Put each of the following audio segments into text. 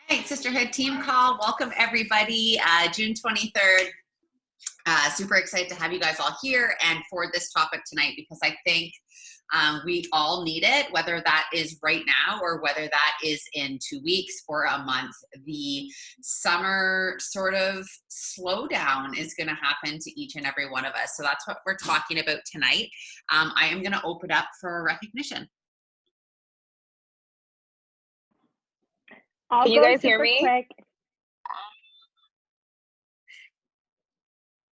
All right, Sisterhood team call. Welcome everybody. June 23rd. Super excited to have you guys all here and for this topic tonight because I think we all need it, whether that is right now or whether that is in 2 weeks or a month. The summer sort of slowdown is going to happen to each and every one of us. So that's what we're talking about tonight. I am going to open up for recognition. Can you guys hear me? Quick.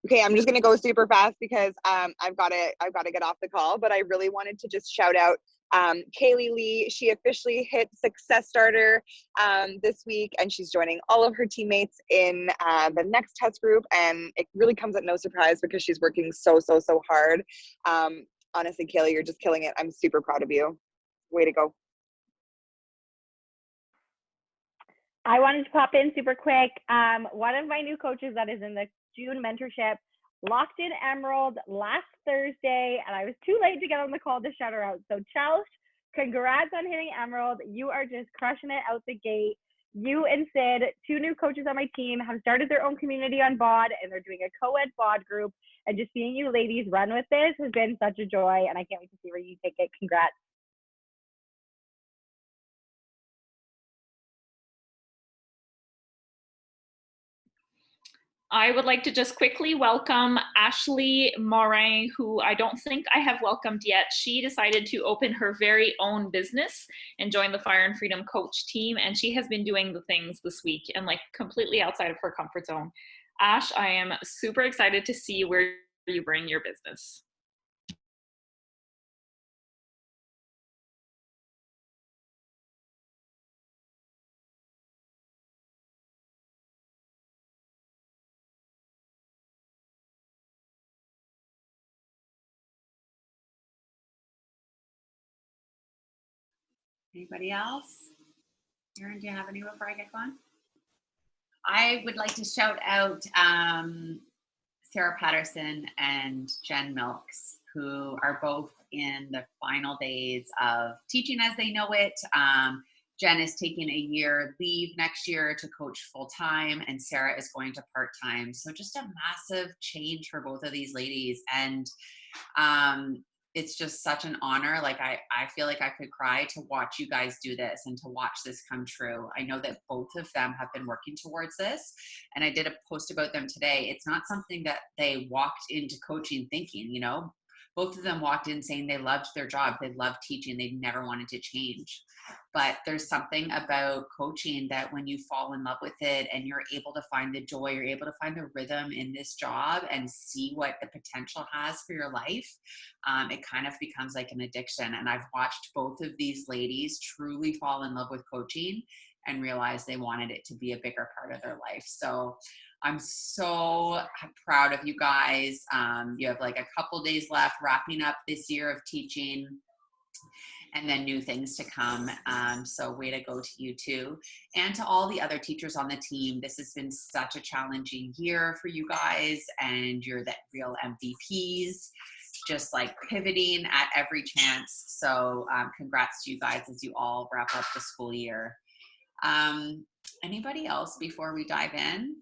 Okay, I'm just gonna go super fast because I've got to get off the call. But I really wanted to just shout out Kaylee Lee. She officially hit Success Starter this week, and she's joining all of her teammates in the next test group. And it really comes at no surprise because she's working so hard. Honestly, Kaylee, you're just killing it. I'm super proud of you. Way to go. I wanted to pop in super quick. One of my new coaches that is in the June mentorship locked in Emerald last Thursday, and I was too late to get on the call to shout her out. So Chelsea, congrats on hitting Emerald. You are just crushing it out the gate. You and Sid, two new coaches on my team, have started their own community on BOD, and they're doing a co-ed BOD group. And just seeing you ladies run with this has been such a joy, and I can't wait to see where you take it. Congrats. I would like to just quickly welcome Ashley Morin, who I don't think I have welcomed yet. She decided to open her very own business and join the Fire and Freedom Coach team, and she has been doing the things this week and like completely outside of her comfort zone. Ash, I am super excited to see where you bring your business. Anybody else? Erin, do you have any before I get going? I would like to shout out Sarah Patterson and Jen Milks, who are both in the final days of teaching as they know it. Jen is taking a year leave next year to coach full-time, and Sarah is going to part-time. So just a massive change for both of these ladies. And it's just such an honor. Like I feel like I could cry to watch you guys do this and to watch this come true. I know that both of them have been working towards this, and I did a post about them today. It's not something that they walked into coaching thinking, you know. Both of them walked in saying they loved their job, they loved teaching, they never wanted to change. But there's something about coaching that when you fall in love with it and you're able to find the joy, you're able to find the rhythm in this job and see what the potential has for your life, it kind of becomes like an addiction. And I've watched both of these ladies truly fall in love with coaching and realize they wanted it to be a bigger part of their life. So I'm so proud of you guys. You have like a couple days left wrapping up this year of teaching, and then new things to come. So way to go to you too. And to all the other teachers on the team, this has been such a challenging year for you guys, and you're the real MVPs, just like pivoting at every chance. So congrats to you guys as you all wrap up the school year. Anybody else before we dive in?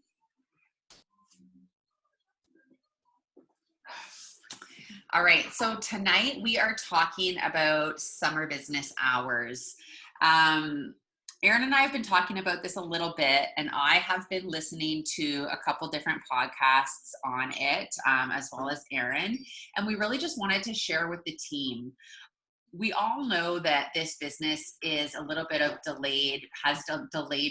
All right, so tonight we are talking about summer business hours. Erin and I have been talking about this a little bit, and I have been listening to a couple different podcasts on it, as well as Erin, and we really just wanted to share with the team. We all know that this business is a little bit of delayed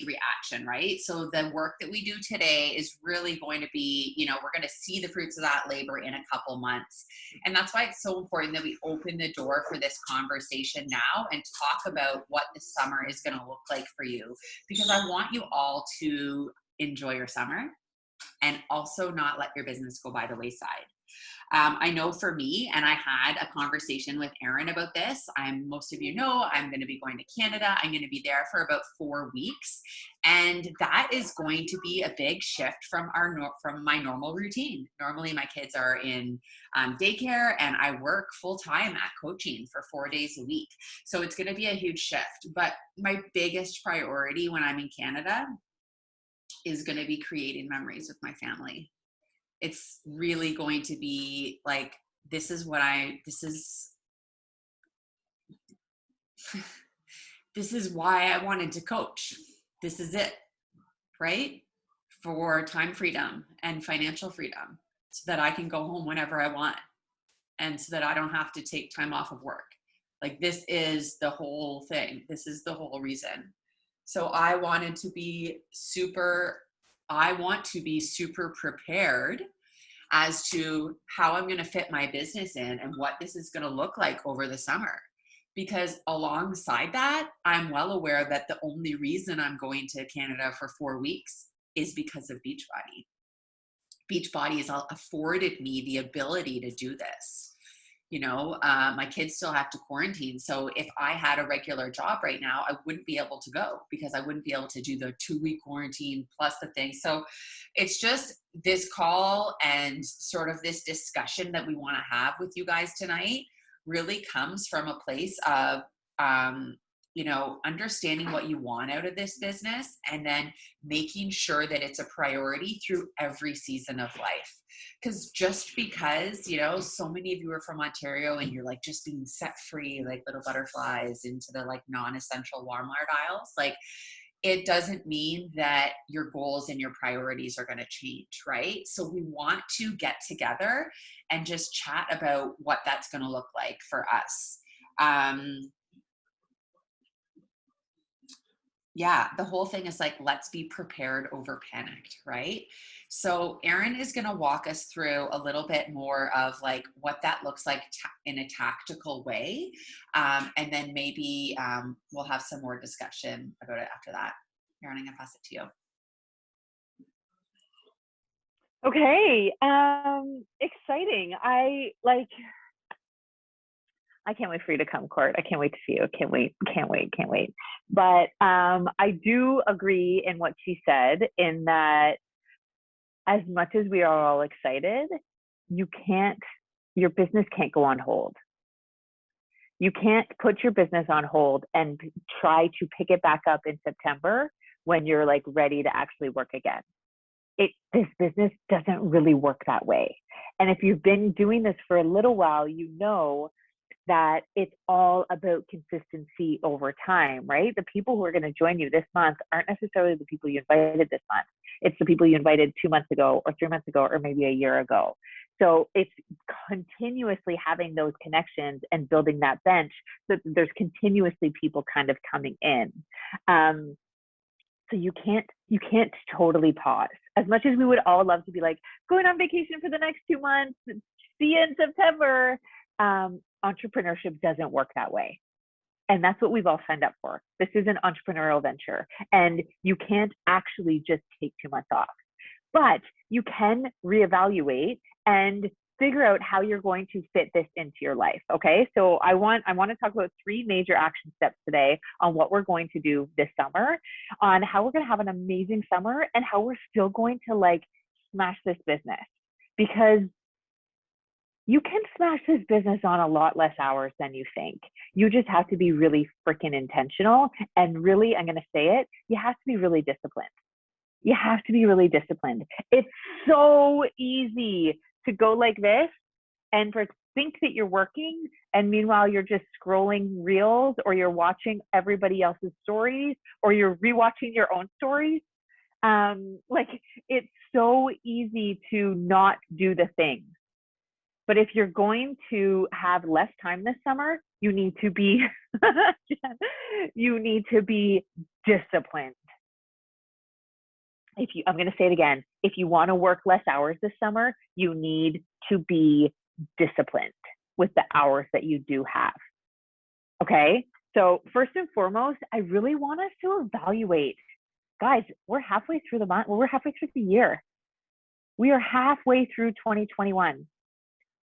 reaction, right? So the work that we do today is really going to be, you know, we're going to see the fruits of that labor in a couple months. And that's why it's so important that we open the door for this conversation now and talk about what the summer is going to look like for you. Because I want you all to enjoy your summer and also not let your business go by the wayside. I know for me, and I had a conversation with Erin about this. Most of you know, I'm going to be going to Canada. I'm going to be there for about 4 weeks. And that is going to be a big shift from from my normal routine. Normally my kids are in daycare and I work full time at coaching for 4 days a week. So it's going to be a huge shift. But my biggest priority when I'm in Canada is going to be creating memories with my family. It's really going to be like, this is why I wanted to coach. This is it, right? For time freedom and financial freedom, so that I can go home whenever I want, and so that I don't have to take time off of work. Like, this is the whole thing. This is the whole reason. So I want to be super prepared as to how I'm going to fit my business in and what this is going to look like over the summer. Because alongside that, I'm well aware that the only reason I'm going to Canada for 4 weeks is because of Beachbody. Beachbody has afforded me the ability to do this. My kids still have to quarantine. So if I had a regular job right now, I wouldn't be able to go, because I wouldn't be able to do the 2-week quarantine plus the thing. So it's just this call and sort of this discussion that we want to have with you guys tonight really comes from a place of, understanding what you want out of this business, and then making sure that it's a priority through every season of life. Because just because, so many of you are from Ontario and you're like just being set free, like little butterflies into the like non-essential Walmart aisles, like, it doesn't mean that your goals and your priorities are going to change, right? So we want to get together and just chat about what that's going to look like for us. Yeah, the whole thing is like, let's be prepared over panicked, right? So Erin is going to walk us through a little bit more of like what that looks like in a tactical way. And then maybe we'll have some more discussion about it after that. Erin, I'm going to pass it to you. Okay. Exciting. I can't wait for you to come, Court. I can't wait to see you. Can't wait. But I do agree in what she said, in that as much as we are all excited, your business can't go on hold. You can't put your business on hold and try to pick it back up in September when you're like ready to actually work again. This business doesn't really work that way. And if you've been doing this for a little while, you know that it's all about consistency over time, right? The people who are going to join you this month aren't necessarily the people you invited this month. It's the people you invited 2 months ago or 3 months ago or maybe a year ago. So it's continuously having those connections and building that bench so that there's continuously people kind of coming in. So you can't totally pause. As much as we would all love to be like, going on vacation for the next 2 months, see you in September. Entrepreneurship doesn't work that way. And that's what we've all signed up for. This is an entrepreneurial venture, and you can't actually just take 2 months off, but you can reevaluate and figure out how you're going to fit this into your life. Okay. So I want to talk about 3 major action steps today on what we're going to do this summer, on how we're going to have an amazing summer, and how we're still going to like smash this business, because you can smash this business on a lot less hours than you think. You just have to be really freaking intentional. And really, I'm going to say it, you have to be really disciplined. You have to be really disciplined. It's so easy to go like this and think that you're working, and meanwhile you're just scrolling reels, or you're watching everybody else's stories, or you're rewatching your own stories. Like, it's so easy to not do the things. But if you're going to have less time this summer, you need to be disciplined. I'm going to say it again. If you want to work less hours this summer, you need to be disciplined with the hours that you do have. Okay. So first and foremost, I really want us to evaluate, guys, we're halfway through the month. Well, we're halfway through the year. We are halfway through 2021.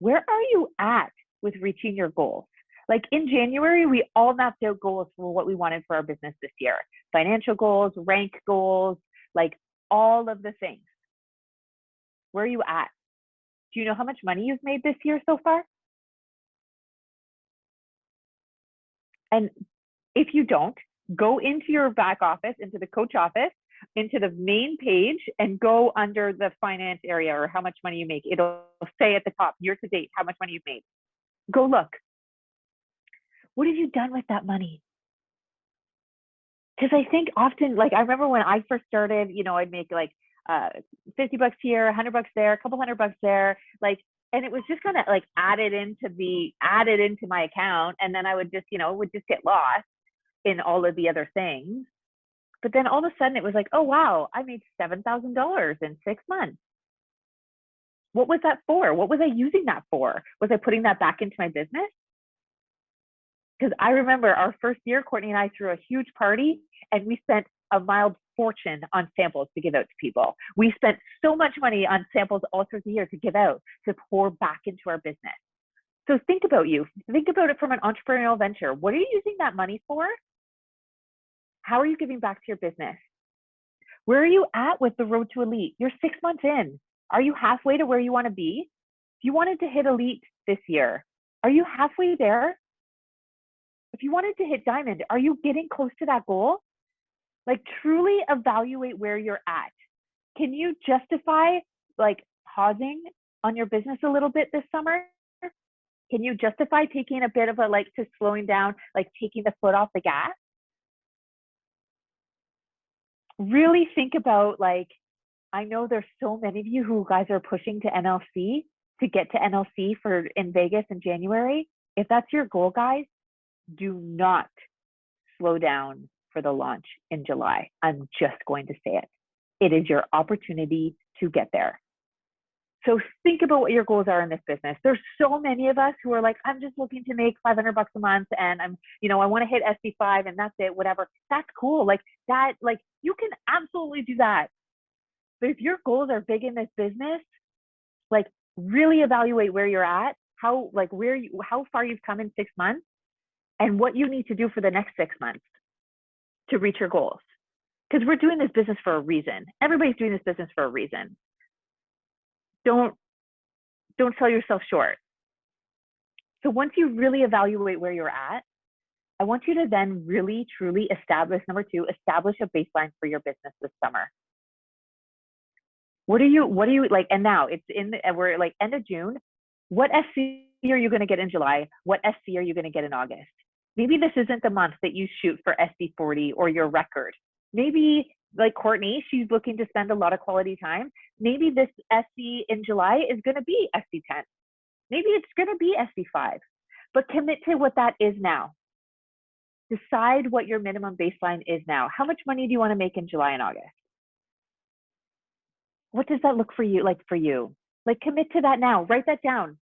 where are you at with reaching your goals? Like in January, we all mapped out goals for what we wanted for our business this year. Financial goals, rank goals, like all of the things. Where are you at? Do you know how much money you've made this year so far? And if you don't, go into your back office, into the coach office, into the main page, and go under the finance area or how much money you make. It'll say at the top, year to date, how much money you've made. Go look. What have you done with that money? Because I think often, like I remember when I first started, you know, I'd make like $50 here, $100 there, a couple $100 there, like, and it was just kind of like added into my account, and then I would just, you know, would just get lost in all of the other things. But then all of a sudden it was like, oh wow, I made $7,000 in 6 months. What was that for? What was I using that for? Was I putting that back into my business? Because I remember our first year, Courtney and I threw a huge party and we spent a mild fortune on samples to give out to people. We spent so much money on samples all through the year to give out, to pour back into our business. So think about you. Think about it from an entrepreneurial venture. What are you using that money for? How are you giving back to your business? Where are you at with the road to elite? You're 6 months in. Are you halfway to where you want to be? If you wanted to hit elite this year, are you halfway there? If you wanted to hit diamond, are you getting close to that goal? Like truly evaluate where you're at. Can you justify like pausing on your business a little bit this summer? Can you justify taking a bit of a like to slowing down, like taking the foot off the gas? Really think about like, I know there's so many of you who guys are pushing to NLC, to get to NLC for in Vegas in January. If that's your goal, guys, do not slow down for the launch in July. I'm just going to say it. It is your opportunity to get there. So think about what your goals are in this business. There's so many of us who are like, I'm just looking to make $500 a month and I'm, you know, I want to hit SC5 and that's it, whatever. That's cool. Like that, like you can absolutely do that. But if your goals are big in this business, like really evaluate where you're at, how far you've come in 6 months and what you need to do for the next 6 months to reach your goals. Because we're doing this business for a reason. Everybody's doing this business for a reason. Don't sell yourself short. So once you really evaluate where you're at, I want you to then really, truly establish, number 2, establish a baseline for your business this summer. What are you like, and now we're like end of June. What SC are you going to get in July? What SC are you going to get in August? Maybe this isn't the month that you shoot for SC40 or your record. Maybe like Courtney, she's looking to spend a lot of quality time. Maybe this SC in July is going to be SC10. Maybe it's going to be SC5, but commit to what that is now. Decide what your minimum baseline is now. How much money do you want to make in July and August? What does that look for you like for you? Like commit to that now. Write that down.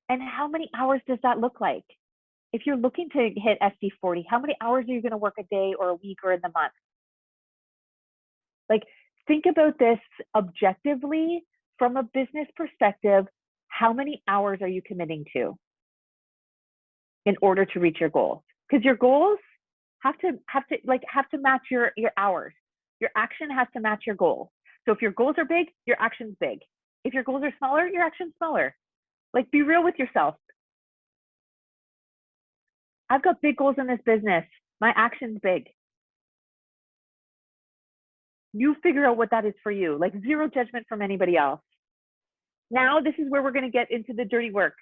And how many hours does that look like? If you're looking to hit SC40, how many hours are you going to work a day or a week or in the month? Like think about this objectively from a business perspective. How many hours are you committing to in order to reach your goals? Because your goals have to match your hours. Your action has to match your goal. So if your goals are big, your action's big. If your goals are smaller, your action's smaller. Like be real with yourself. I've got big goals in this business. My action's big. You figure out what that is for you. Like zero judgment from anybody else. Now this is where we're going to get into the dirty work.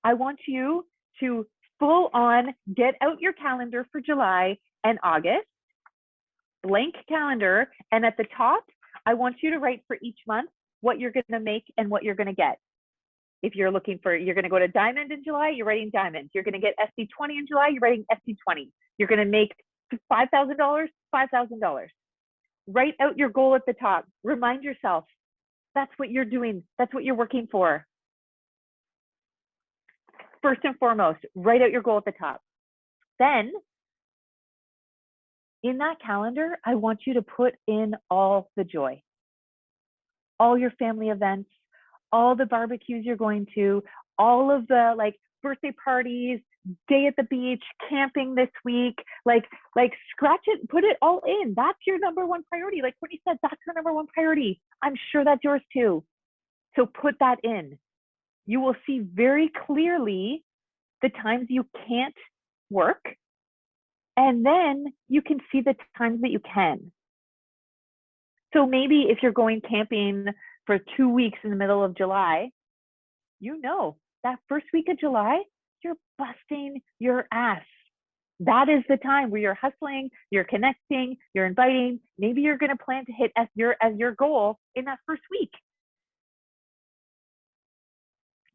I want you to full on get out your calendar for July and August. Blank calendar, and at the top, I want you to write for each month what you're going to make and what you're going to get. If you're looking for, you're going to go to diamond in July, you're writing diamond. You're going to get SC20 in July, you're writing SC20. You're going to make $5,000, $5,000. Write out your goal at the top. Remind yourself, that's what you're doing. That's what you're working for. First and foremost, write out your goal at the top. Then in that calendar, I want you to put in all the joy, all your family events, all the barbecues you're going to, all of the like birthday parties, day at the beach, camping this week, like scratch it, put it all in. That's your number one priority. Like Courtney said, that's your number one priority. I'm sure that's yours too. So put that in. You will see very clearly the times you can't work, and then you can see the times that you can. So maybe if you're going camping for 2 weeks in the middle of July, you know that first week of July, you're busting your ass. That is the time where you're hustling, you're connecting, you're inviting. Maybe you're going to plan to hit as your goal in that first week.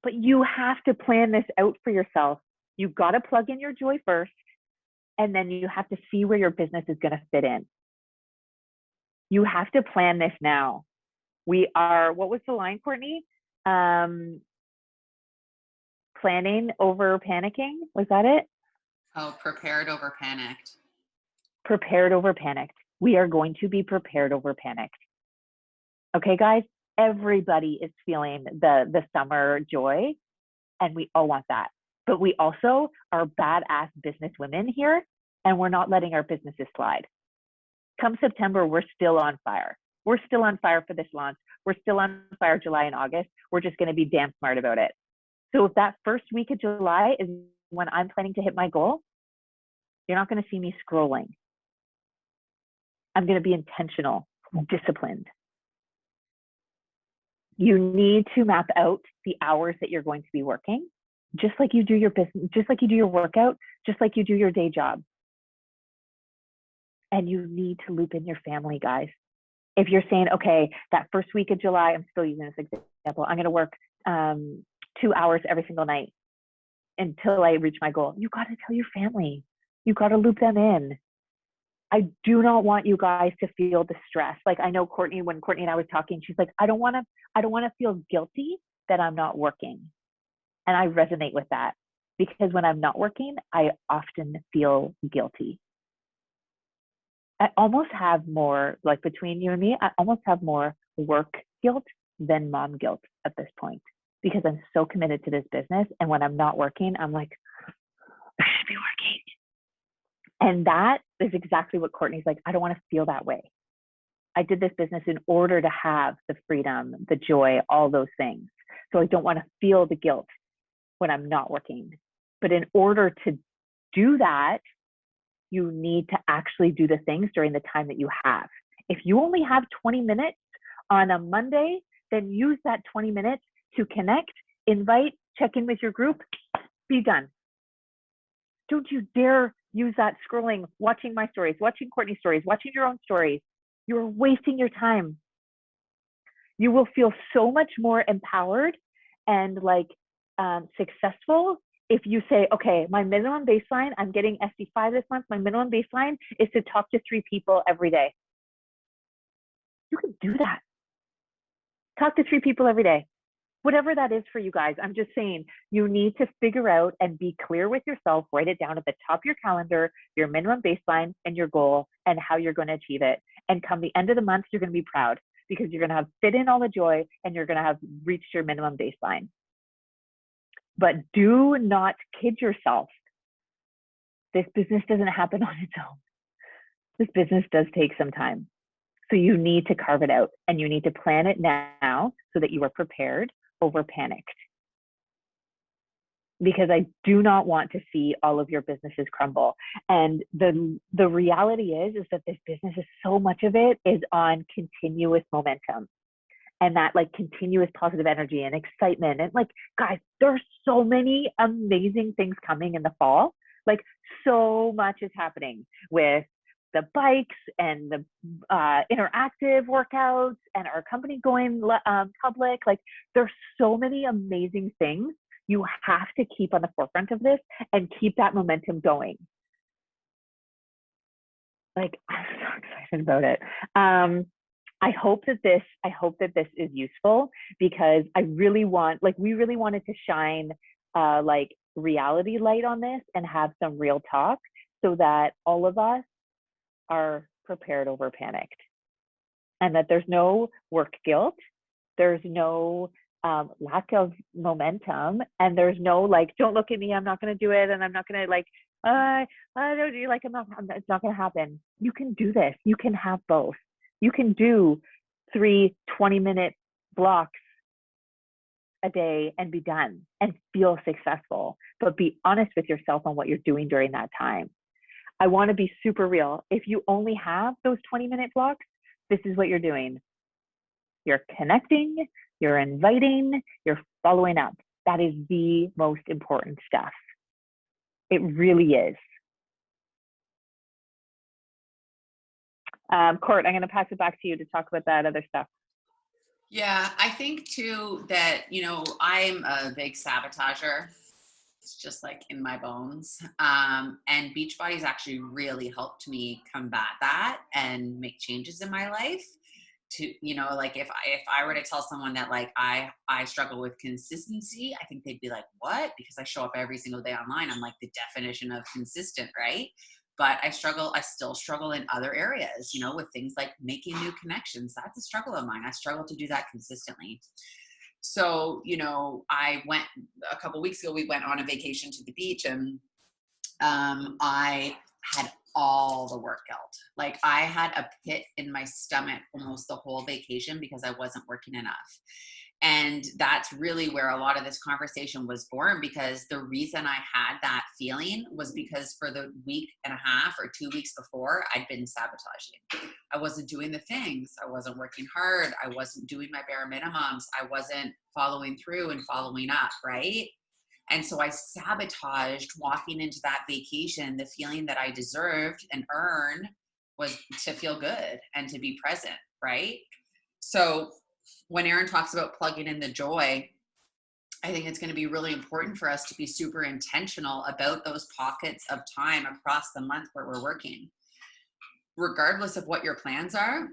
But you have to plan this out for yourself. You've got to plug in your joy first, and then you have to see where your business is going to fit in. You have to plan this now. We are, what was the line, Courtney? Planning over panicking. Was that it? Oh, prepared over panicked. Prepared over panicked. We are going to be prepared over panicked. Okay, guys, everybody is feeling the summer joy, and we all want that. But we also are badass business women here, and we're not letting our businesses slide. Come September, we're still on fire. We're still on fire for this launch. We're still on fire July and August. We're just going to be damn smart about it. So if that first week of July is when I'm planning to hit my goal, you're not going to see me scrolling. I'm going to be intentional, disciplined. You need to map out the hours that you're going to be working, just like you do your business, just like you do your workout, just like you do your day job. And you need to loop in your family, guys. If you're saying, okay, that first week of July, I'm still using this example, I'm going to work 2 hours every single night until I reach my goal. You got to tell your family. You got to loop them in. I do not want you guys to feel the stress. Like I know Courtney, when Courtney and I was talking, she's like, I don't want to feel guilty that I'm not working. And I resonate with that because when I'm not working, I often feel guilty. I almost have more, like between you and me, I almost have more work guilt than mom guilt at this point because I'm so committed to this business. And when I'm not working, I'm like, I should be working. And that is exactly what Courtney's like. I don't want to feel that way. I did this business in order to have the freedom, the joy, all those things. So I don't want to feel the guilt when I'm not working. But in order to do that, you need to actually do the things during the time that you have. If you only have 20 minutes on a Monday, then use that 20 minutes to connect, invite, check in with your group, be done. Don't you dare use that scrolling, watching my stories, watching Courtney's stories, watching your own stories. You're wasting your time. You will feel so much more empowered and successful if you say, okay, my minimum baseline, I'm getting SD5 this month, my minimum baseline is to talk to 3 people every day. You can do that. Talk to 3 people every day. Whatever that is for you guys, I'm just saying you need to figure out and be clear with yourself, write it down at the top of your calendar, your minimum baseline and your goal and how you're going to achieve it. And come the end of the month, you're going to be proud because you're going to have fit in all the joy and you're going to have reached your minimum baseline. But do not kid yourself. This business doesn't happen on its own. This business does take some time. So you need to carve it out and you need to plan it now so that you are prepared over panicked. Because I do not want to see all of your businesses crumble. And the reality is that this business is so much of it is on continuous momentum. And that like continuous positive energy and excitement. And like, guys, there's so many amazing things coming in the fall. Like so much is happening with the bikes and the interactive workouts and our company going public. Like there's so many amazing things. You have to keep on the forefront of this and keep that momentum going. Like I'm so excited about it. I hope that this is useful because I really want, like, we really wanted to shine like reality light on this and have some real talk so that all of us are prepared over panicked and that there's no work guilt. There's no lack of momentum, and there's no like, don't look at me, I'm not going to do it, and I'm not going to like, I don't do like, it's not going to happen. You can do this. You can have both. You can do 3 20-minute blocks a day and be done and feel successful, but be honest with yourself on what you're doing during that time. I want to be super real. If you only have those 20-minute blocks, this is what you're doing. You're connecting, you're inviting, you're following up. That is the most important stuff. It really is. Court, I'm going to pass it back to you to talk about that other stuff. Yeah, I think too that, you know, I'm a big sabotager. It's just like in my bones. And Beachbody's actually really helped me combat that and make changes in my life. To, you know, like if I were to tell someone that like I struggle with consistency, I think they'd be like, what? Because I show up every single day online. I'm like the definition of consistent, right? But I still struggle in other areas, you know, with things like making new connections. That's a struggle of mine. I struggle to do that consistently. So, you know, a couple weeks ago, we went on a vacation to the beach, and I had all the work guilt. Like I had a pit in my stomach almost the whole vacation because I wasn't working enough. And that's really where a lot of this conversation was born, because the reason I had that feeling was because for the week and a half or 2 weeks before, I'd been sabotaging. I wasn't doing the things. I wasn't working hard. I wasn't doing my bare minimums. I wasn't following through and following up, right? And so I sabotaged walking into that vacation. The feeling that I deserved and earned was to feel good and to be present, right? So when Erin talks about plugging in the joy, I think it's going to be really important for us to be super intentional about those pockets of time across the month where we're working. Regardless of what your plans are,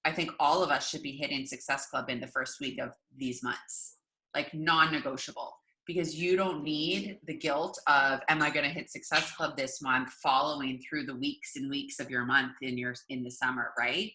I think all of us should be hitting Success Club in the first week of these months, like non-negotiable. Because you don't need the guilt of, am I going to hit Success Club this month, following through the weeks and weeks of your month in the summer, right?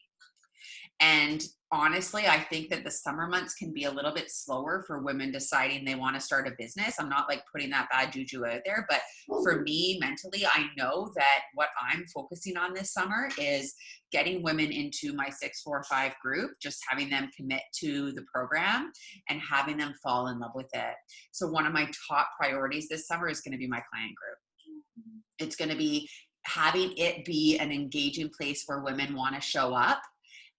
And honestly, I think that the summer months can be a little bit slower for women deciding they want to start a business. I'm not like putting that bad juju out there, but for me mentally, I know that what I'm focusing on this summer is getting women into my 645 group, just having them commit to the program and having them fall in love with it. So one of my top priorities this summer is going to be my client group. It's going to be having it be an engaging place where women want to show up.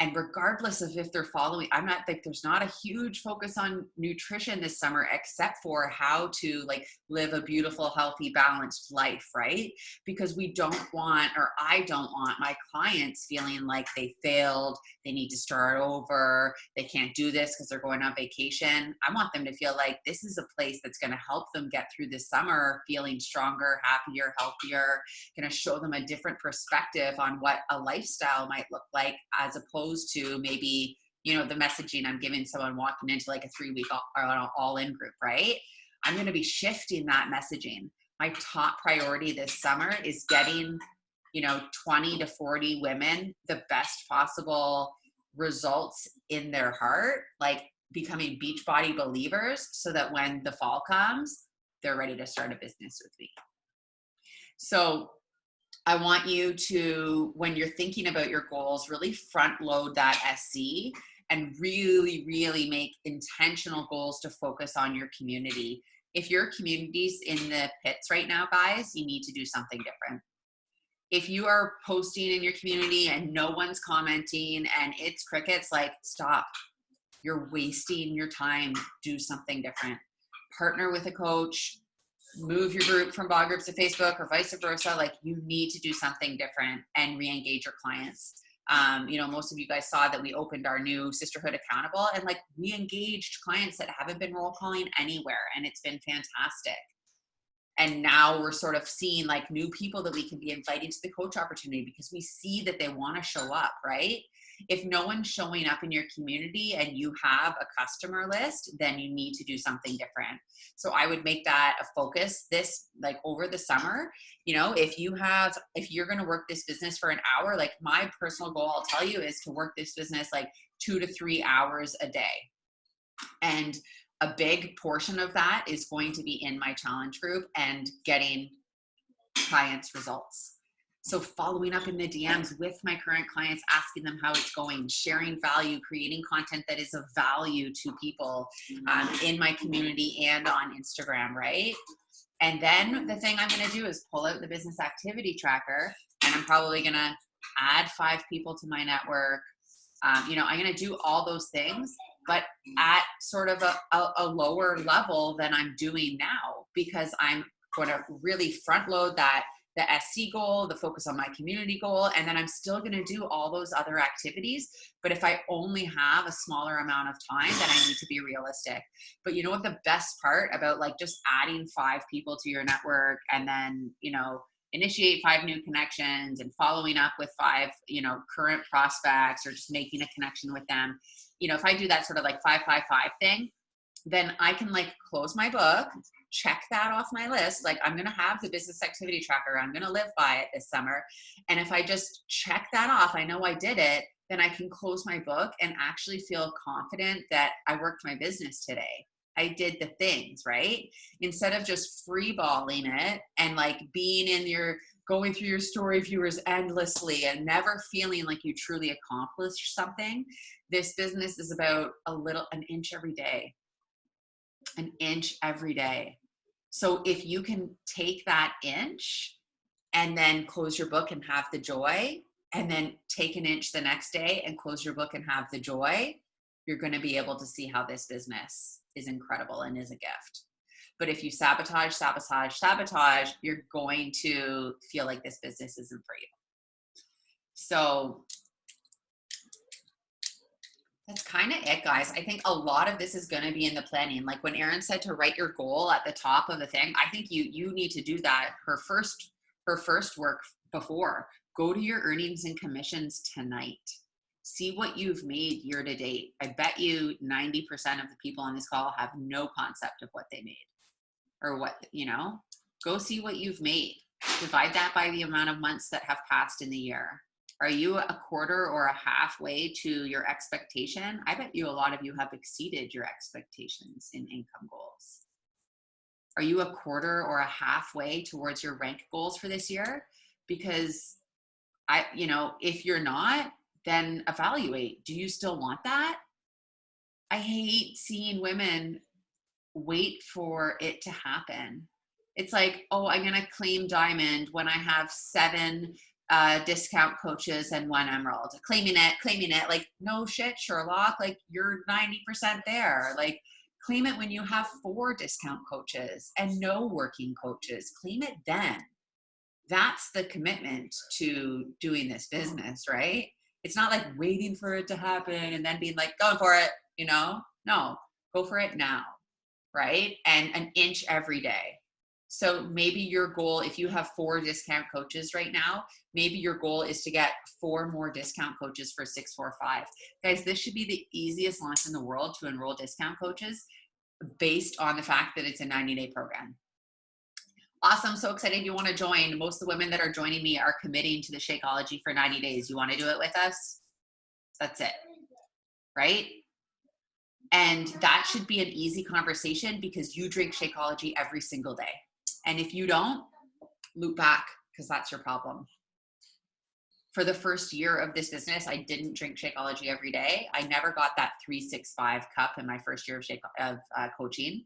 And regardless of if they're following, I'm not like, there's not a huge focus on nutrition this summer, except for how to like live a beautiful, healthy, balanced life, right? Because we don't want, or I don't want my clients feeling like they failed, they need to start over, they can't do this because they're going on vacation. I want them to feel like this is a place that's going to help them get through the summer feeling stronger, happier, healthier, going to show them a different perspective on what a lifestyle might look like, as opposed to maybe, you know, the messaging I'm giving someone walking into like a 3-week all-in group, right? I'm going to be shifting that messaging. My top priority this summer is getting, you know, 20 to 40 women the best possible results in their heart, like becoming Beachbody believers, so that when the fall comes, they're ready to start a business with me. So I want you to, when you're thinking about your goals, really front load that SC and really, really make intentional goals to focus on your community. If your community's in the pits right now, guys, you need to do something different. If you are posting in your community and no one's commenting and it's crickets, like, stop. You're wasting your time. Do something different. Partner with a coach. Move your group from blog groups to Facebook or vice versa. Like, you need to do something different and re-engage your clients. You know, most of you guys saw that we opened our new Sisterhood Accountable, and like, we engaged clients that haven't been roll calling anywhere, and it's been fantastic. And now we're sort of seeing like new people that we can be inviting to the coach opportunity, because we see that they want to show up, right? If no one's showing up in your community and you have a customer list, then you need to do something different. So I would make that a focus this, like, over the summer. You know, if you're going to work this business for an hour, like, my personal goal, I'll tell you, is to work this business like 2 to 3 hours a day. And a big portion of that is going to be in my challenge group and getting clients results. So following up in the DMs with my current clients, asking them how it's going, sharing value, creating content that is of value to people in my community and on Instagram, right? And then the thing I'm going to do is pull out the business activity tracker, and I'm probably going to add 5 people to my network. I'm going to do all those things, but at sort of a lower level than I'm doing now, because I'm going to really front load the SC goal, the focus on my community goal, and then I'm still going to do all those other activities. But if I only have a smaller amount of time, then I need to be realistic. But you know what the best part about like just adding 5 people to your network, and then, initiate 5 new connections and following up with 5, current prospects, or just making a connection with them. If I do that sort of like 5-5-5 thing, then I can like close my book, check that off my list. Like, I'm going to have the business activity tracker. I'm going to live by it this summer. And if I just check that off, I know I did it, then I can close my book and actually feel confident that I worked my business today. I did the things, right? Instead of just freeballing it and like going through your story viewers endlessly and never feeling like you truly accomplished something. This business is about an inch every day. An inch every day. So if you can take that inch and then close your book and have the joy, and then take an inch the next day and close your book and have the joy, you're going to be able to see how this business is incredible and is a gift. But if you sabotage, you're going to feel like this business isn't for you. So that's kind of it, guys. I think a lot of this is going to be in the planning. Like when Erin said to write your goal at the top of the thing, I think you need to do that. Her first work before. Go to your earnings and commissions tonight. See what you've made year to date. I bet you 90% of the people on this call have no concept of what they made, or what, go see what you've made. Divide that by the amount of months that have passed in the year. Are you a quarter or a halfway to your expectation? I bet you a lot of you have exceeded your expectations in income goals. Are you a quarter or a halfway towards your rank goals for this year? Because if you're not, then evaluate. Do you still want that? I hate seeing women wait for it to happen. It's like, oh, I'm going to claim diamond when I have 7 discount coaches and 1 emerald. Claiming it. Like, no shit, Sherlock. Like, you're 90% there. Like, claim it when you have 4 discount coaches and no working coaches. Claim it then. That's the commitment to doing this business, right? It's not like waiting for it to happen and then being like, going for it, No, go for it now, right? And an inch every day. So maybe your goal, if you have 4 discount coaches right now, maybe your goal is to get 4 more discount coaches for 645. Guys, this should be the easiest launch in the world to enroll discount coaches based on the fact that it's a 90-day program. Awesome. So excited you want to join. Most of the women that are joining me are committing to the Shakeology for 90 days. You want to do it with us? That's it. Right? And that should be an easy conversation because you drink Shakeology every single day. And if you don't, loop back because that's your problem. For the first year of this business, I didn't drink Shakeology every day. I never got that 365 cup in my first year of coaching.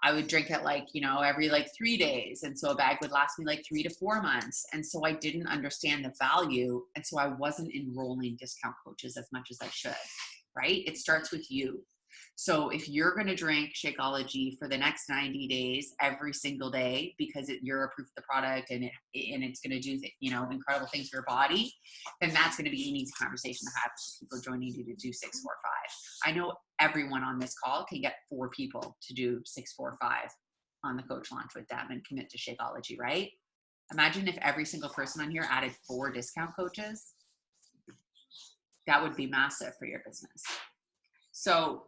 I would drink it every 3 days. And so a bag would last me 3 to 4 months. And so I didn't understand the value. And so I wasn't enrolling discount coaches as much as I should, right? It starts with you. So if you're going to drink Shakeology for the next 90 days, every single day, because you're a proof of the product and it's going to do, incredible things for your body, then that's going to be an easy conversation to have with people joining you to do 645. I know everyone on this call can get 4 people to do 645 on the coach launch with them and commit to Shakeology, right? Imagine if every single person on here added 4 discount coaches. That would be massive for your business. So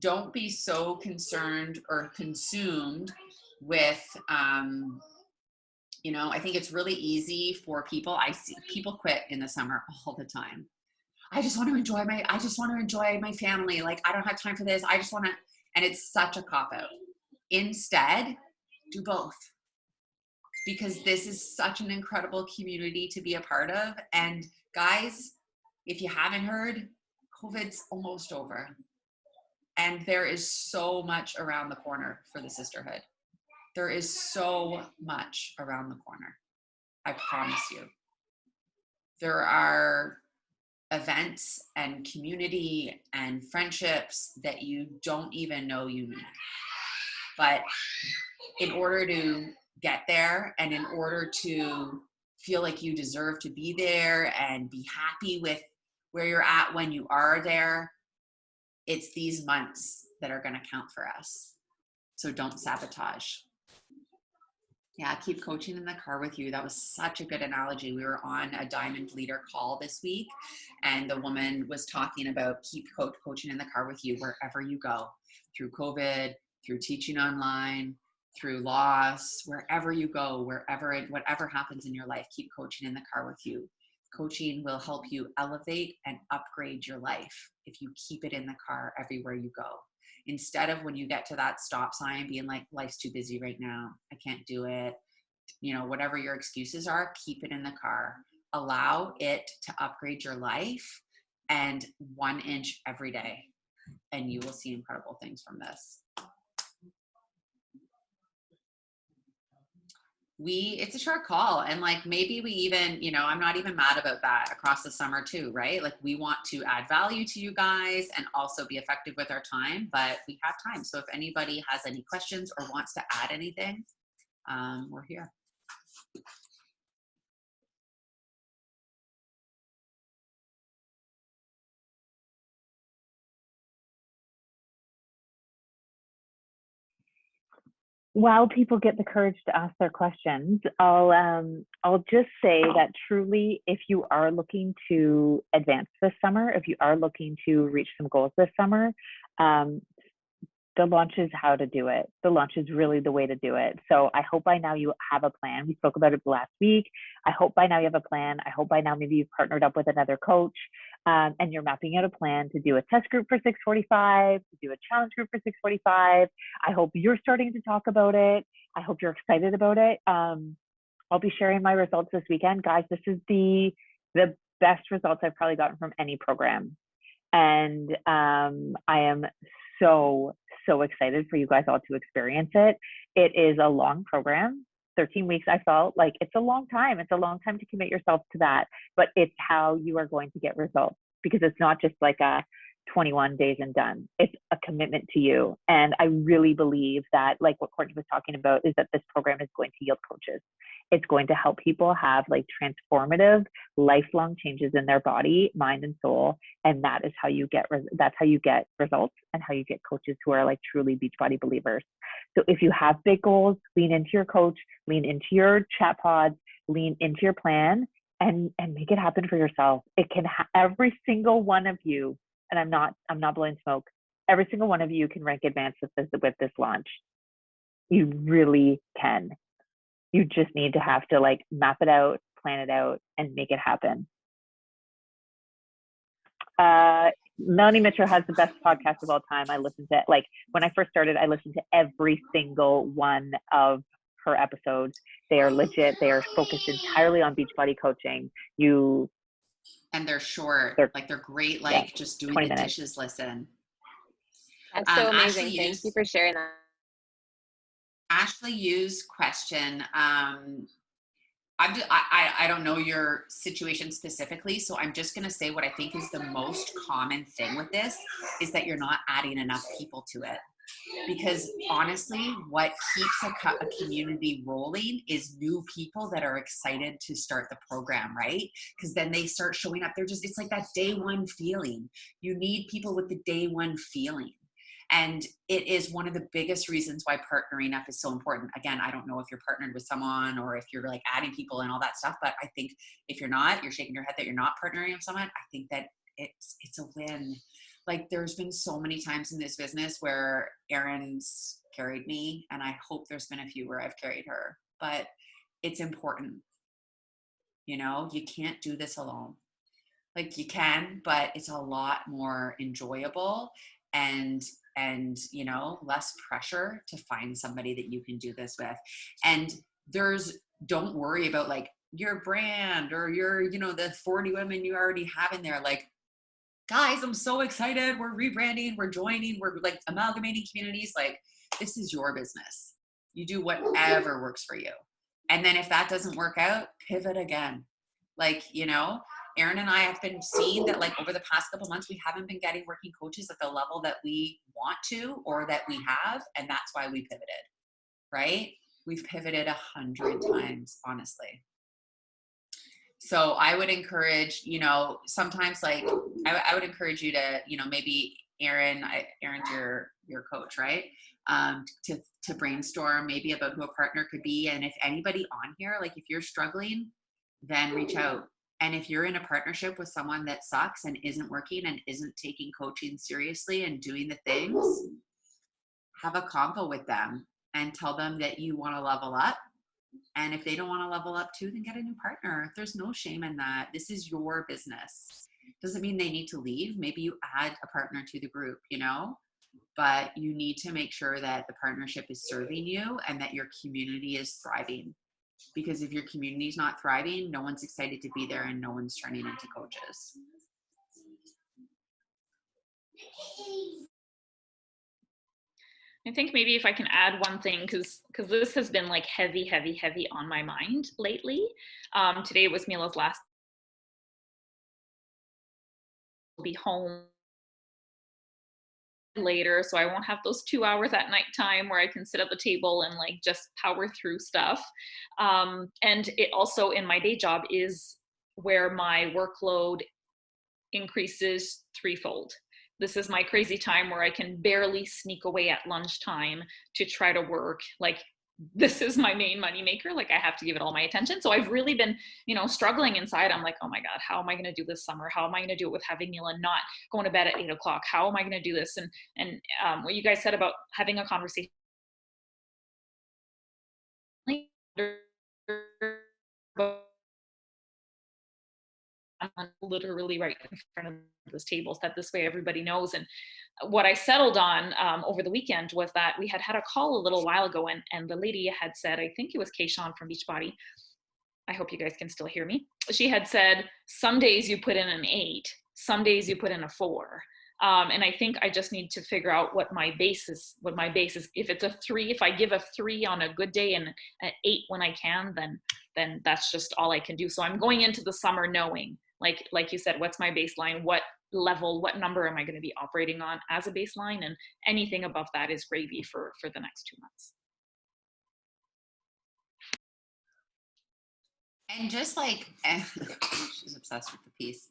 don't be so concerned or consumed with, I think it's really easy for people. I see people quit in the summer all the time. I just want to enjoy my family. Like, I don't have time for this. I just want to, And it's such a cop-out. Instead, do both. Because this is such an incredible community to be a part of. And guys, if you haven't heard, COVID's almost over. And there is so much around the corner for the Sisterhood. There is so much around the corner. I promise you. There are events and community and friendships that you don't even know you need. But in order to get there, and in order to feel like you deserve to be there and be happy with where you're at when you are there, it's these months that are going to count for us. So don't sabotage. Yeah, keep coaching in the car with you. That was such a good analogy. We were on a Diamond Leader call this week, and the woman was talking about keep coaching in the car with you wherever you go, through COVID, through teaching online, through loss, wherever you go, whatever happens in your life, keep coaching in the car with you. Coaching will help you elevate and upgrade your life if you keep it in the car everywhere you go. Instead of when you get to that stop sign being like, life's too busy right now, I can't do it, whatever your excuses are, keep it in the car. Allow it to upgrade your life, and 1 inch every day, and you will see incredible things from this. It's a short call, and like maybe we even, I'm not even mad about that across the summer too, right? Like we want to add value to you guys and also be effective with our time, but we have time. So if anybody has any questions or wants to add anything, we're here. While people get the courage to ask their questions, I'll just say that truly, if you are looking to advance this summer, if you are looking to reach some goals this summer, the launch is how to do it. The launch is really the way to do it. So I hope by now you have a plan. We spoke about it last week. I hope by now you have a plan. I hope by now maybe you've partnered up with another coach, and you're mapping out a plan to do a test group for 645, to do a challenge group for 645. I hope you're starting to talk about it. I hope you're excited about it. I'll be sharing my results this weekend. Guys, this is the best results I've probably gotten from any program. And I am so excited for you guys all to experience it. It is a long program, 13 weeks. I felt like it's a long time. It's a long time to commit yourself to that, but it's how you are going to get results, because it's not just like a 21 days and done. It's a commitment to you. And I really believe that, like what Courtney was talking about, is that this program is going to yield coaches. It's going to help people have like transformative, lifelong changes in their body, mind, and soul. And that is how you get results, and how you get coaches who are like truly Beachbody believers. So if you have big goals, lean into your coach, lean into your chat pods, lean into your plan, and make it happen for yourself. It can every single one of you, and I'm not blowing smoke, every single one of you can rank advanced with this launch. You really can. You just need to have to like map it out, plan it out, and make it happen. Melanie Mitchell has the best podcast of all time. I listened to, like, when I first started, I listened to every single one of her episodes. They are legit. They are focused entirely on Beachbody coaching. And they're short. They're great. Like, yeah, just doing the minutes. Dishes. Listen. That's so amazing. Thank you for sharing that. Ashley Yu's question. I don't know your situation specifically, so I'm just going to say what I think is the most common thing with this is that you're not adding enough people to it. Because honestly, what keeps a community rolling is new people that are excited to start the program, right? Because then they start showing up. It's like that day one feeling. You need people with the day one feeling. And it is one of the biggest reasons why partnering up is so important. Again, I don't know if you're partnered with someone or if you're like adding people and all that stuff, but I think if you're not, you're shaking your head that you're not partnering with someone. I think that it's a win. Like, there's been so many times in this business where Erin's carried me, and I hope there's been a few where I've carried her, but it's important. You can't do this alone. Like, you can, but it's a lot more enjoyable. And and, you know, less pressure to find somebody that you can do this with. And don't worry about like your brand or your, you know, the 40 women you already have in there. Like, guys, I'm so excited. We're rebranding, we're joining, we're like amalgamating communities. Like, this is your business. You do whatever works for you. And then if that doesn't work out, pivot again. Like, you know, Erin and I have been seeing that like over the past couple months, we haven't been getting working coaches at the level that we want to or that we have. And that's why we pivoted, right? We've pivoted 100 times, honestly. So I would encourage, you know, sometimes like I would encourage you to, you know, maybe Erin's your coach, right? To brainstorm maybe about who a partner could be. And if anybody on here, like if you're struggling, then reach out. And if you're in a partnership with someone that sucks and isn't working and isn't taking coaching seriously and doing the things, have a convo with them and tell them that you want to level up. And if they don't want to level up too, then get a new partner. There's no shame in that. This is your business. Doesn't mean they need to leave. Maybe you add a partner to the group, you know, but you need to make sure that the partnership is serving you and that your community is thriving. Because if your community is not thriving, no one's excited to be there and no one's turning into coaches. I think maybe if I can add one thing, because this has been like heavy on my mind lately. Today was Mila's last. I'll be home later, so I won't have those 2 hours at nighttime where I can sit at the table and like just power through stuff. And it also in my day job is where my workload increases threefold. This is my crazy time where I can barely sneak away at lunchtime to try to work. Like, this is my main money maker. Like, I have to give it all my attention. So I've really been, you know, struggling inside. I'm like, oh my God, how am I going to do this summer? How am I going to do it with having Mila not going to bed at 8 o'clock? How am I going to do this? And what you guys said about having a conversation. Literally right in front of this table, that this way everybody knows. And what I settled on over the weekend was that we had a call a little while ago, and the lady had said, I think it was Kayshawn from Beachbody. I hope you guys can still hear me. She had said, some days you put in an 8, some days you put in a 4. And I think I just need to figure out what my base is. If it's a 3, if I give a 3 on a good day and an 8 when I can, then that's just all I can do. So I'm going into the summer knowing, like you said, what's my baseline? What level, what number am I going to be operating on as a baseline? And anything above that is gravy for the next 2 months. And just like, she's obsessed with the piece.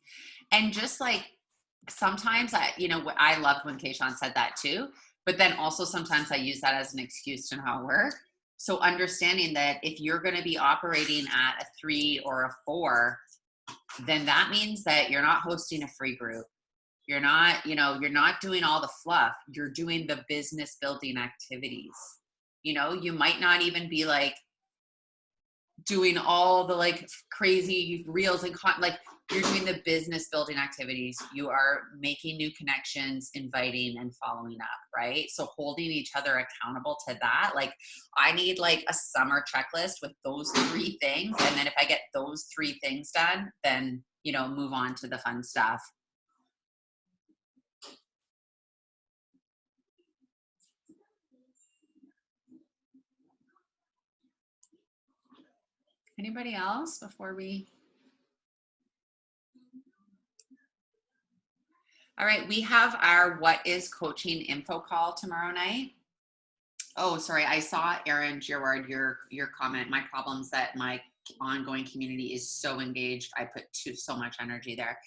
And just like, sometimes I loved when Kayshawn said that too, but then also sometimes I use that as an excuse to not work. So understanding that if you're going to be operating at a 3 or a 4, then that means that you're not hosting a free group. You're not doing all the fluff. You're doing the business building activities. You know, you might not even be like doing all the like crazy reels and like you're doing the business building activities. You are making new connections, inviting and following up, right? So holding each other accountable to that. Like, I need like a summer checklist with those 3 things. And then if I get those 3 things done, then, you know, move on to the fun stuff. Anybody else before we? All right, we have our What is Coaching info call tomorrow night. Oh, sorry, I saw Erin Girard, your comment. My problem is that my ongoing community is so engaged. I put so much energy there.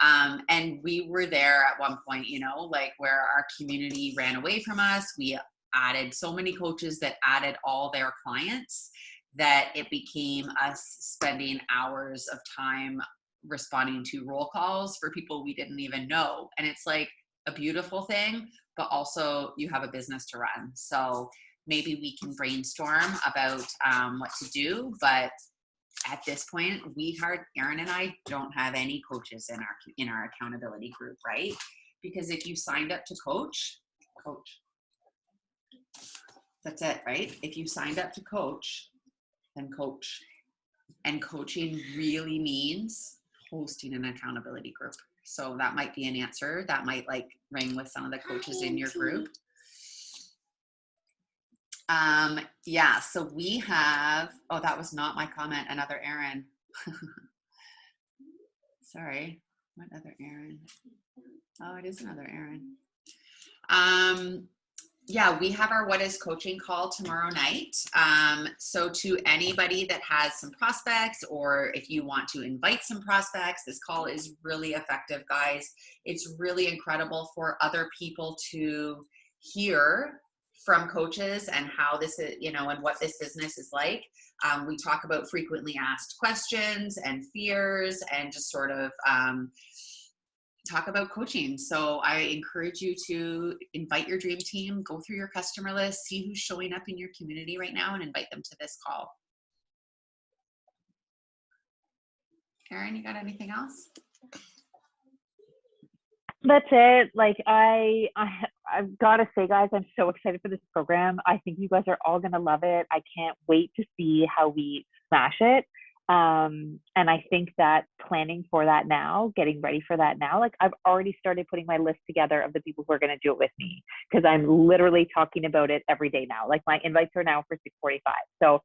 And we were there at one point, you know, like where our community ran away from us. We added so many coaches that added all their clients that it became us spending hours of time responding to roll calls for people we didn't even know. And it's like a beautiful thing, but also you have a business to run. So maybe we can brainstorm about what to do. But at this point, Erin and I don't have any coaches in our accountability group, right? Because if you signed up to coach, Coach. That's it, right? If you signed up to coach, then coach. And coaching really means hosting an accountability group. So that might be an answer. That might like ring with some of the coaches in your group. Yeah, so we have, oh, that was not my comment, another Erin. Sorry, what other Erin? Oh, it is another Erin. Yeah, we have our What is Coaching call tomorrow night. So to anybody that has some prospects, or if you want to invite some prospects, this call is really effective, guys. It's really incredible for other people to hear from coaches and how this is, you know, and what this business is like. We talk about frequently asked questions and fears and just sort of talk about coaching. So I encourage you to invite your dream team, go through your customer list, see who's showing up in your community right now, and invite them to this call. Erin, you got anything else? That's it. Like I've got to say, guys, I'm so excited for this program. I think you guys are all going to love it. I can't wait to see how we smash it. And I think that planning for that now, getting ready for that now, like I've already started putting my list together of the people who are going to do it with me, because I'm literally talking about it every day now. Like my invites are now for 6:45. So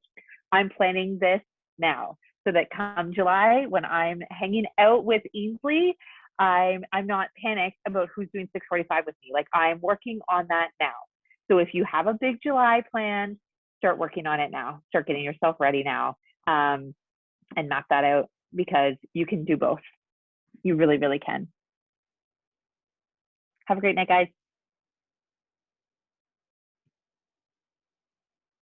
I'm planning this now so that come July, when I'm hanging out with Ainsley, I'm not panicked about who's doing 6:45 with me. Like I'm working on that now. So if you have a big July plan, start working on it now. Start getting yourself ready now. And map that out, because you can do both. You really, really can. Have a great night, guys.